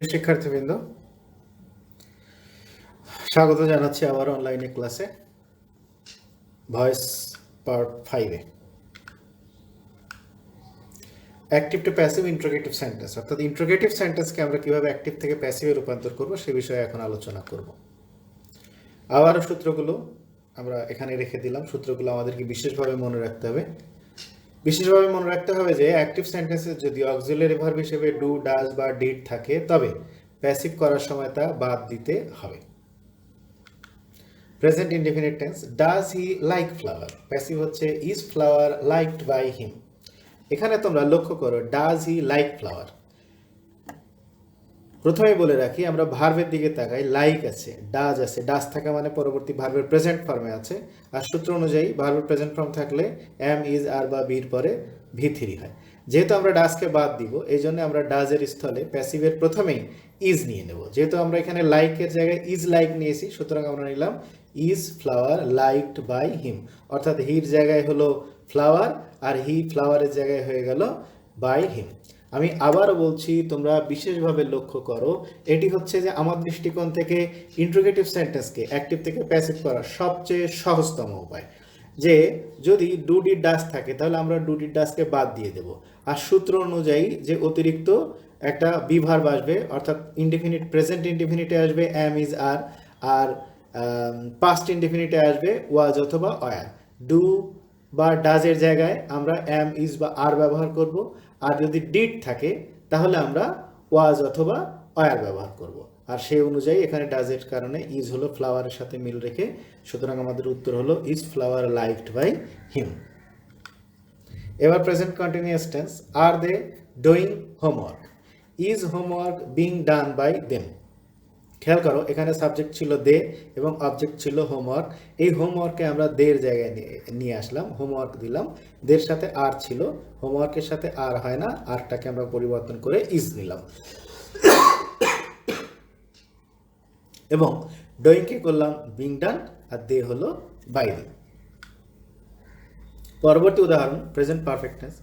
শিক্ষার্থীবৃন্দ, স্বাগত জানাচ্ছি আবার অনলাইনে ক্লাসে ভয়েস পার্ট 5-এ active to passive interrogative sentence, অর্থাৎ ইন্ট্রোগেটিভ সেন্টেন্সকে আমরা কিভাবে অ্যাক্টিভ থেকে প্যাসিভে রূপান্তর করব সে বিষয়ে এখন আলোচনা করব। আবারও সূত্রগুলো আমরা এখানে রেখে দিলাম। সূত্রগুলো আমাদেরকে বিশেষভাবে মনে রাখতে হবে। বিশেষভাবে মনে রাখতে হবে যে অ্যাক্টিভ সেন্টেন্সে যদি অক্সিলারি ভার্ব হিসেবে ডু, ডাজ বা ডিড থাকে তবে প্যাসিভ করার সময় তা বাদ দিতে হবে। Present indefinite tense, does he like flower, passive হচ্ছে is flower liked by him. এখানে তোমরা লক্ষ্য করো ডাজ হি লাইক ফ্লাওয়ার। প্রথমে বলে রাখি, আমরা ভার্বের দিকে তাকাই, লাইক আছে, ডাজ আছে, ডাজ থাকা মানে পরবর্তী ভার্বের প্রেজেন্ট ফর্মে আছে। আর সূত্র অনুযায়ী ভার্বের প্রেজেন্ট ফর্ম থাকলে এম, ইজ, আর বা বির পরে ভি3 হয়। যেহেতু আমরা ডাজকে বাদ দিব, এই জন্য আমরা ডাজের স্থলে প্যাসিভের প্রথমেই ইজ নিয়ে নেব। যেহেতু আমরা এখানে লাইকের জায়গায় ইজ লাইক নিয়েছি, সুতরাং আমরা নিলাম is flower liked by him, অর্থাৎ হির জায়গায় হলো ফ্লাওয়ার আর হি ফ্লাওয়ারের জায়গায় হয়ে গেল বাই হিম। আমি আবারও বলছি, তোমরা বিশেষভাবে লক্ষ্য করো, এটি হচ্ছে যে আমার দৃষ্টিকোণ থেকে ইন্ট্রোগেটিভ সেন্টেন্সকে অ্যাক্টিভ থেকে প্যাসিভ করার সবচেয়ে সহজতম উপায়। যে যদি ডু ডিড ডাজ থাকে তাহলে আমরা ডু ডিড ডাজকে বাদ দিয়ে দেব, আর সূত্র অনুযায়ী যে অতিরিক্ত একটা বিভার্ব আসবে, অর্থাৎ ইনডেফিনিট প্রেজেন্ট ইনডেফিনিটে আসবে এম, ইজ, আর পাস্ট ইনডেফিনিটে আসবে ওয়াজ অথবা ওয়্যার। ডু বা ডাজের জায়গায় আমরা এম, ইজ বা আর ব্যবহার করব, আর যদি ডিড থাকে তাহলে আমরা ওয়াজ অথবা ওয়্যার ব্যবহার করব। আর সেই অনুযায়ী এখানে ডাজের কারণে ইজ হলো ফ্লাওয়ারের সাথে মিল রেখে, সুতরাং আমাদের উত্তর হলো is flower liked by him. এবার present continuous tense, are they doing homework, is homework being done by them. খেয়াল করো, এখানে সাবজেক্ট ছিল দে এবং অবজেক্ট ছিল হোমওয়ার্ক। এই হোমওয়ার্কে আমরা দের জায়গায় নিয়ে আসলাম, হোমওয়ার্ক দিলাম, দের সাথে আর ছিল, হোমওয়ার্কের সাথে আর হয় না, আরটাকে আমরা পরিবর্তন করে ইজ নিলাম এবং ডুইংকে করলাম বিং ডান আর দে হলো বাই দেম। পরবর্তী উদাহরণ present perfect tense,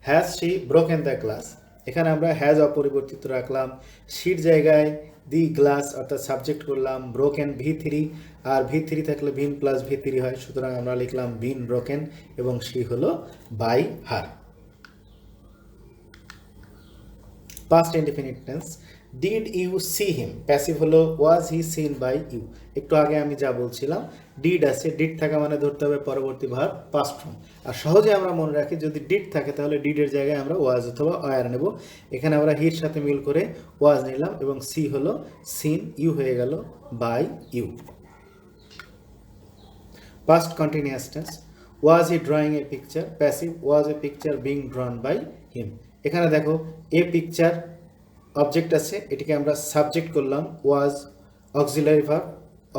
has she broken the glass. এখানে আমরা হ্যাজ অপরিবর্তিত রাখলাম, শির জায়গায় দি গ্লাস অর্থাৎ সাবজেক্ট করলাম, ব্রোকেন ভি3, আর ভি3 থাকলে ভিন প্লাস ভি3 হয়, সুতরাং আমরা লিখলাম বিন ব্রোকেন এবং শি হলো by her. Past indefinite tense, did you see him, passive হলো was he seen by you. একটু আগে আমি যা বলছিলাম, ডিড আছে, ডিড থাকা মানে ধরতে হবে পরবর্তী ভার্ব পাস্ট ফর্ম। আর সহজে আমরা মনে রাখি, যদি ডিড থাকে তাহলে ডিডের জায়গায় আমরা ওয়াজ অথবা ওয়্যার নেব। এখানে আমরা হির সাথে মিল করে ওয়াজ নিলাম এবং সি হলো সিন, ইউ হয়ে গেল by you. Past continuous tense, was he drawing a picture, passive was a picture being drawn by him. এখানে দেখো এ পিকচার অবজেক্ট আছে, এটিকে আমরা সাবজেক্ট করলাম, ওয়াজ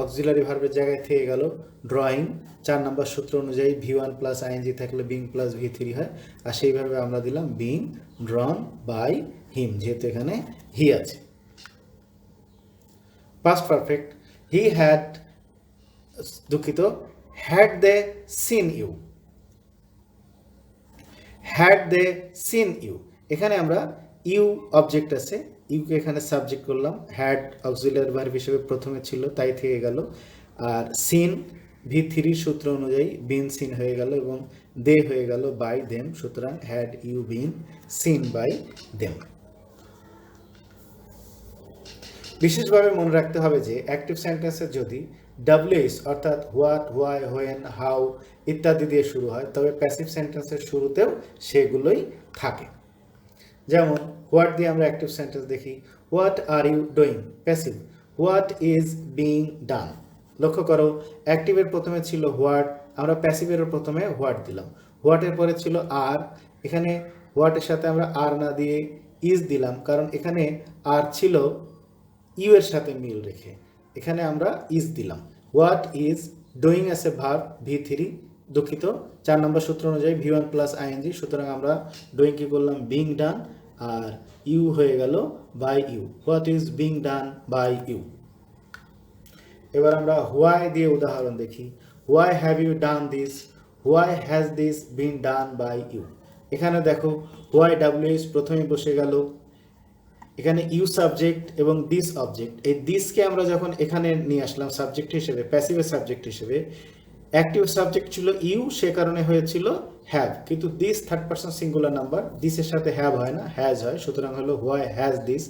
অক্সিলারি ভার্বের জায়গায় থেকে গেল ড্রয়িং। 4 নম্বর সূত্র অনুযায়ী ভি1 প্লাস আইএনজি থাকলে বিং প্লাস ভি3 হয়, আর সেইভাবে আমরা দিলাম বিং ড্রন বাই হিম, যেহেতু এখানে হি আছে। পাস্ট পারফেক্ট, হি হ্যাড, দুঃখিত, had they seen you, had they seen you. এখানে আমরা ইউ অবজেক্ট আছে, ইউকে এখানে সাবজেক্ট করলাম, হ্যাড অক্সিলারি ভার্ব হিসেবে প্রথমে ছিল তাই থেকে গেল, আর সিন ভি3 সূত্র অনুযায়ী বিন সিন হয়ে গেল এবং দে হয়ে গেল বাই দেম, সুতরাং had you been seen by them. বিশেষভাবে মনে রাখতে হবে যে অ্যাক্টিভ সেন্টেন্সে যদি ডাব্লিউএস অর্থাৎ হোয়াট, হোয়াই, হোয়েন, হাউ ইত্যাদি দিয়ে শুরু হয়, তবে প্যাসিভ সেন্টেন্সের শুরুতেও সেগুলোই থাকে। যেমন হোয়াট দিয়ে আমরা অ্যাক্টিভ সেন্টেন্স দেখি, what are you doing, passive, what is being done. লক্ষ্য করো, অ্যাক্টিভের প্রথমে ছিল হোয়াট, আমরা প্যাসিভের প্রথমে হোয়াট দিলাম, হোয়াটের পরে ছিল আর, এখানে হোয়াটের সাথে আমরা আর না দিয়ে ইজ দিলাম, কারণ এখানে আর ছিল ইউ এর সাথে মিল রেখে, এখানে আমরা ইজ দিলাম। হোয়াট ইজ ডুইং আছে ভার্ব ভি3, দুঃখিত 4 নম্বর সূত্র অনুযায়ী ভি1 প্লাস আইএনজি, সুতরাং আমরা ডুইং কি করলাম বিং ডান, আর ইউ হয়ে গেল by you, what is being done by you. এবার আমরা হোয়াই দিয়ে উদাহরণ দেখি, why have you done this, why has this been done by you. এখানে দেখো হোয়াই ডাব্লিউএস প্রথমে বসে গেল, এখানে ইউ সাবজেক্ট এবং দিস অবজেক্ট, এই দিসকে আমরা যখন এখানে নিয়ে আসলাম সাবজেক্ট হিসেবে, প্যাসিভের সাবজেক্ট হিসেবে, অ্যাক্টিভ সাবজেক্ট ছিল ইউ, সে কারণে হয়েছিল হ্যাভ, কিন্তু this third person singular number, দিসের সাথে হ্যাভ হয় না, হ্যাজ হয়, সুতরাং হলো হোয়াই হ্যাজ দিস।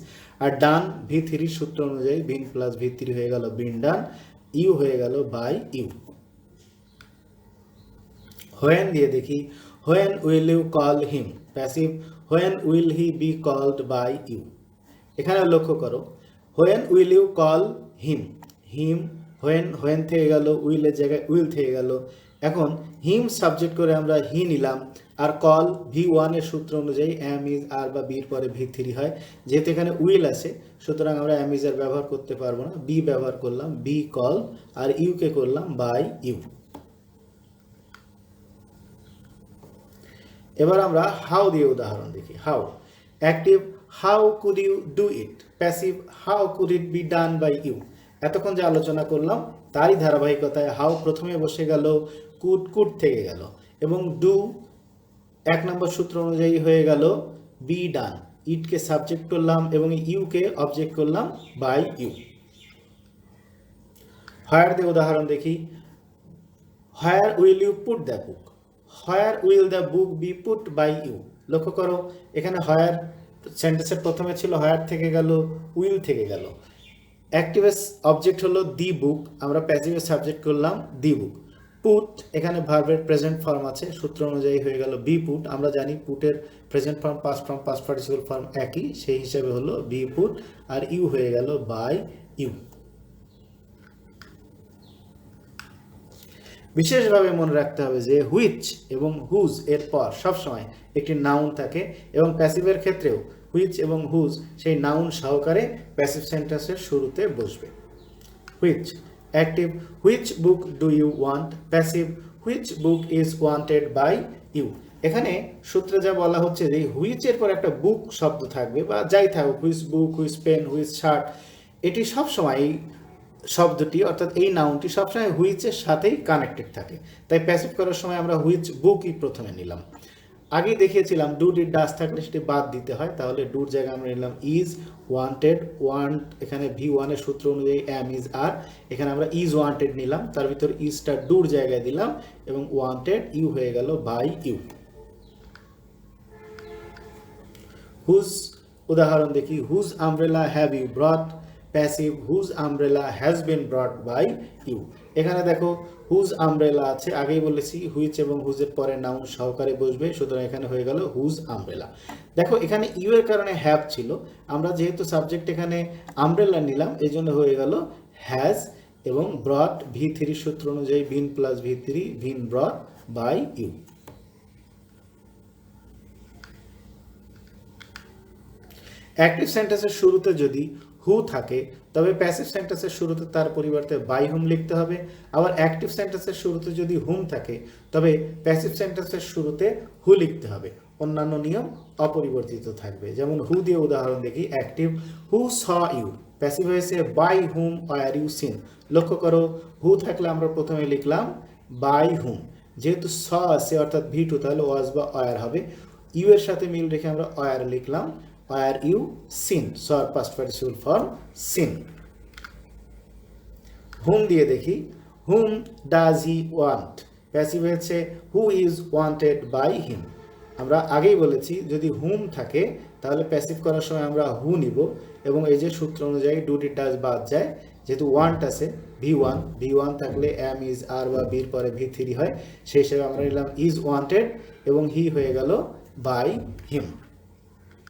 আর ডান V3 সূত্র অনুযায়ী বিন প্লাস V3 হয়ে গেল বিন ডান, ইউ হয়ে গেল বাই ইউ। হোয়েন দিয়ে দেখি, when will you call him, passive, when will he be called by you. এখানে লক্ষ্য করো, when will you call him, him when থেকে গেল, উইলের জায়গায় উইল থেকে গেল। এখন হিম সাবজেক্ট করে আমরা হি নিলাম, আর কল V1 এর সূত্র অনুযায়ী এম ইজ আর বা বির পরে V3 হয়, যেহেতু এখানে উইল আছে সুতরাং আমরা এম ইজ আর ব্যবহার করতে পারবো না, বি ব্যবহার করলাম, বি কল, আর ইউকে করলাম বাই ইউ। এবার আমরা হাউ দিয়ে উদাহরণ দেখি। How, active, how could you do it, passive, how could it be done by you. এতক্ষণ যে আলোচনা করলাম তারই ধারাবাহিকতায় হাউ প্রথমে বসে গেল, কুড থেকে গেল, এবং ডু 1 নম্বর সূত্র অনুযায়ী হয়ে গেল বি ডান, ইটকে সাবজেক্ট করলাম এবং ইউকে অবজেক্ট করলাম বাই ইউ। হোয়ার দিয়ে উদাহরণ দেখি। Where will you put the book, where will the book be put by you. লক্ষ্য করো এখানে হোয়ার সেন্টেন্সের প্রথমে ছিল, হোয়ার থেকে গেল, উইল থেকে গেল। অ্যাক্টিভের অবজেক্ট হলো দি বুক, আমরা প্যাসিভের সাবজেক্ট করলাম দি বুক। পুট, এখানে ভার্বের প্রেজেন্ট ফর্ম আছে, সূত্র অনুযায়ী হয়ে গেল বি পুট। আমরা জানি পুটের present form, past form, past participle form একই, সেই হিসাবে হলো বি পুট, আর ইউ হয়ে গেল বাই ইউ। বিশেষভাবে মনে রাখতে হবে যে হুইচ এবং হুজ এর পর সবসময় একটি নাউন থাকে, এবং প্যাসিভের ক্ষেত্রেও হুইচ এবং হুজ সেই নাউন সহকারে প্যাসিভ সেন্টেন্সের শুরুতে বসবে। Which, active, which book do you want, passive, which book is wanted by you. এখানে সূত্রে যা বলা হচ্ছে যে হুইচের পর একটা বুক শব্দ থাকবে বা যাই থাকুক, which book, which pen, which shirt, এটি সবসময় শব্দটি অর্থাৎ এই নাউনটি সবসময় হুইচের সাথেই কানেক্টেড থাকে, তাই প্যাসিভ করার সময় আমরা হুইচ বুকই প্রথমে নিলাম। আগেই দেখিয়েছিলাম ডু ডিড ডাজ থাকলে সেটি বাদ দিতে হয়, তাহলে ডুর জায়গায় আমরা নিলাম ইজ ওয়ান্টেড, ওয়ান্ট এখানে V1 এর সূত্র অনুযায়ী এম ইজ আর, এখানে আমরা ইজ ওয়ান্টেড নিলাম, তার ভিতর ইজটা ডুর জায়গায় দিলাম এবং ওয়ান্টেড ইউ হয়ে গেল বাই ইউ। হুজ উদাহরণ দেখি। Whose umbrella have you brought, passive, whose umbrella has been brought by you. এখানে দেখো হুজ আমব্রেলা আছে, আগেই বলেছি হুইচ এবং হুজের পরে নাউন সহকারে বসবে, সুতরাং এখানে হয়ে গেল হুজ আমব্রেলা। দেখো এখানে ইউ এর কারণে হ্যাভ ছিল, আমরা যেহেতু সাবজেক্ট এখানে আমব্রেলা নিলাম এই জন্য হয়ে গেল হ্যাজ, এবং ব্রট V3 সূত্র অনুযায়ী been plus V3 been brought by you. Active সেন্টেন্সের শুরুতে যদি হু থাকে তবে প্যাসিভ সেন্টেন্সের শুরুতে তার পরিবর্তে বাই হুম লিখতে হবে, আবার অ্যাক্টিভ সেন্টেন্সের শুরুতে যদি হুম থাকে তবে প্যাসিভ সেন্টেন্সের শুরুতে হু লিখতে হবে, অন্যান্য নিয়ম অপরিবর্তিত থাকবে। যেমন হু দিয়ে উদাহরণ দেখি। Active, who saw you, passive হয়েছে by whom are you seen. লক্ষ্য করো হু থাকলে আমরা প্রথমে লিখলাম বাই হুম, যেহেতু স আছে অর্থাৎ V2 তাহলে ওয়াজ বা অয়ার হবে, ইউ এর সাথে মিল রেখে আমরা অয়ার লিখলাম, are you seen, saw past participle form seen. Whom দিয়ে দেখি। Whom does he want, passive হয়েছে who is wanted by him. আমরা আগেই বলেছি যদি হুম থাকে তাহলে প্যাসিভ করার সময় আমরা হু নিব, এবং এই যে সূত্র অনুযায়ী ডু ডিড ডাজ বাদ যায়, যেহেতু ওয়ান্ট আছে V1 থাকলে এম ইজ আর বা বির পরে V3 হয়, সেই হিসেবে আমরা নিলাম ইজ ওয়ান্টেড এবং হি হয়ে গেল বাই হিম।